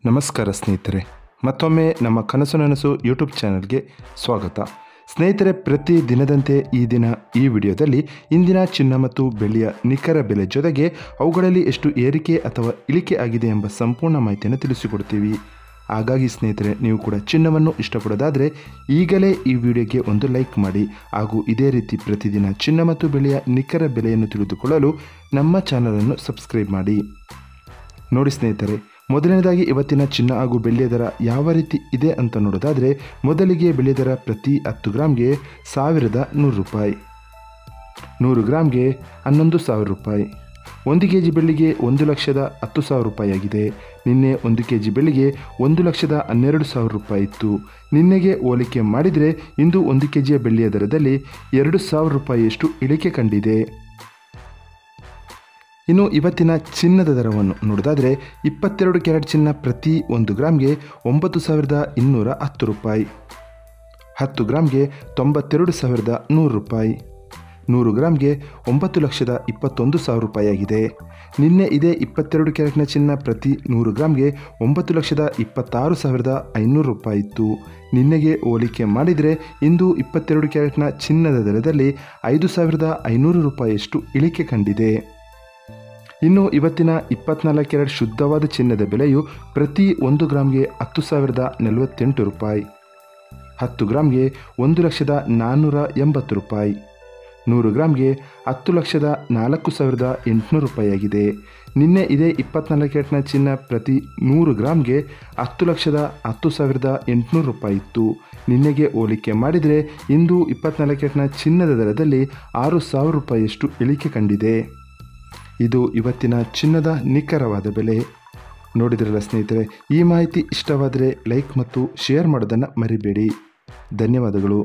ನಮಸ್ಕಾರ ಸ್ನೇಹಿತರೆ, ಮತ್ತೊಮ್ಮೆ ನಮ್ಮ ಕನಸು ನನಸು ಯೂಟ್ಯೂಬ್ ಚಾನಲ್ಗೆ ಸ್ವಾಗತ. ಸ್ನೇಹಿತರೆ, ಪ್ರತಿ ದಿನದಂತೆ ಈ ದಿನ ಈ ವಿಡಿಯೋದಲ್ಲಿ ಇಂದಿನ ಚಿನ್ನ ಮತ್ತು ಬೆಳ್ಳಿಯ ನಿಖರ ಬೆಲೆ ಜೊತೆಗೆ ಅವುಗಳಲ್ಲಿ ಎಷ್ಟು ಏರಿಕೆ ಅಥವಾ ಇಳಿಕೆ ಆಗಿದೆ ಎಂಬ ಸಂಪೂರ್ಣ ಮಾಹಿತಿಯನ್ನು ತಿಳಿಸಿಕೊಡ್ತೀವಿ. ಹಾಗಾಗಿ ಸ್ನೇಹಿತರೆ, ನೀವು ಕೂಡ ಚಿನ್ನವನ್ನು ಇಷ್ಟಪಡೋದಾದರೆ ಈಗಲೇ ಈ ವಿಡಿಯೋಗೆ ಒಂದು ಲೈಕ್ ಮಾಡಿ ಹಾಗೂ ಇದೇ ರೀತಿ ಪ್ರತಿದಿನ ಚಿನ್ನ ಮತ್ತು ಬೆಳ್ಳಿಯ ನಿಖರ ಬೆಲೆಯನ್ನು ತಿಳಿದುಕೊಳ್ಳಲು ನಮ್ಮ ಚಾನಲನ್ನು ಸಬ್ಸ್ಕ್ರೈಬ್ ಮಾಡಿ. ನೋಡಿ ಸ್ನೇಹಿತರೆ, ಮೊದಲನೇದಾಗಿ ಇವತ್ತಿನ ಚಿನ್ನ ಹಾಗೂ ಬೆಳ್ಳಿಯ ದರ ಯಾವ ರೀತಿ ಇದೆ ಅಂತ ನೋಡೋದಾದರೆ, ಮೊದಲಿಗೆ ಬೆಳ್ಳಿಯ ದರ ಪ್ರತಿ 10 ಗ್ರಾಮ್ಗೆ 1100 ರೂಪಾಯಿ, 100 ಗ್ರಾಮ್ಗೆ 11,000 ರೂಪಾಯಿ. 1 kg ಬೆಳ್ಳಿಗೆ 1,10,000 ರೂಪಾಯಿ ಆಗಿದೆ. ನಿನ್ನೆ 1 kg ಬೆಳ್ಳಿಗೆ 1,12,000 ರೂಪಾಯಿ ಇತ್ತು. ನಿನ್ನೆಗೆ ಹೋಲಿಕೆ ಮಾಡಿದರೆ ಇಂದು 1 kg ಬೆಳ್ಳಿಯ ದರದಲ್ಲಿ 2,000 ರೂಪಾಯಿಯಷ್ಟು ಇಳಿಕೆ ಕಂಡಿದೆ. ಇನ್ನು ಇವತ್ತಿನ ಚಿನ್ನದ ದರವನ್ನು ನೋಡೋದಾದರೆ, 22 ಕ್ಯಾರೆಟ್ ಚಿನ್ನ ಪ್ರತಿ 1 ಗ್ರಾಮ್ಗೆ 9,210 ರೂಪಾಯಿ, 10 ಗ್ರಾಮ್ಗೆ 92,100 ರೂಪಾಯಿ, 100 ಗ್ರಾಮ್ಗೆ 9,21,000 ರೂಪಾಯಿ ಆಗಿದೆ. ನಿನ್ನೆ ಇದೇ 22 ಕ್ಯಾರೆಟ್ನ ಚಿನ್ನ ಪ್ರತಿ 100 ಗ್ರಾಮ್ಗೆ 9,26,500 ರೂಪಾಯಿ ಇತ್ತು. ನಿನ್ನೆಗೆ ಹೋಲಿಕೆ ಮಾಡಿದರೆ ಇಂದು 22 ಕ್ಯಾರೆಟ್ನ ಚಿನ್ನದ ದರದಲ್ಲಿ 5,500 ರೂಪಾಯಿಯಷ್ಟು ಇಳಿಕೆ ಕಂಡಿದೆ. ಇನ್ನು ಇವತ್ತಿನ 24 ಕ್ಯಾರೆಟ್ ಶುದ್ಧವಾದ ಚಿನ್ನದ ಬೆಲೆಯು ಪ್ರತಿ 1 ಗ್ರಾಮ್ಗೆ 10,048 ರೂಪಾಯಿ, 10 ಗ್ರಾಮ್ಗೆ 1,480 ರೂಪಾಯಿ, 100 ಗ್ರಾಮ್ಗೆ 10,04,800 ರೂಪಾಯಿ ಆಗಿದೆ. ನಿನ್ನೆ ಇದೇ 24 ಕ್ಯಾರೆಟ್ನ ಚಿನ್ನ ಪ್ರತಿ 100 ಗ್ರಾಮ್ಗೆ 10,10,800 ರೂಪಾಯಿ ಇತ್ತು. ನಿನ್ನೆಗೆ ಹೋಲಿಕೆ ಮಾಡಿದರೆ ಇಂದು 24 ಕ್ಯಾರೆಟ್ನ ಚಿನ್ನದ ದರದಲ್ಲಿ 6,000 ರೂಪಾಯಿಯಷ್ಟು ಇಳಿಕೆ ಕಂಡಿದೆ. ಇದು ಇವತ್ತಿನ ಚಿನ್ನದ ನಿಖರವಾದ ಬೆಲೆ. ನೋಡಿದ್ರಲ್ಲ ಸ್ನೇಹಿತರೆ, ಈ ಮಾಹಿತಿ ಇಷ್ಟವಾದರೆ ಲೈಕ್ ಮತ್ತು ಶೇರ್ ಮಾಡೋದನ್ನು ಮರಿಬೇಡಿ. ಧನ್ಯವಾದಗಳು.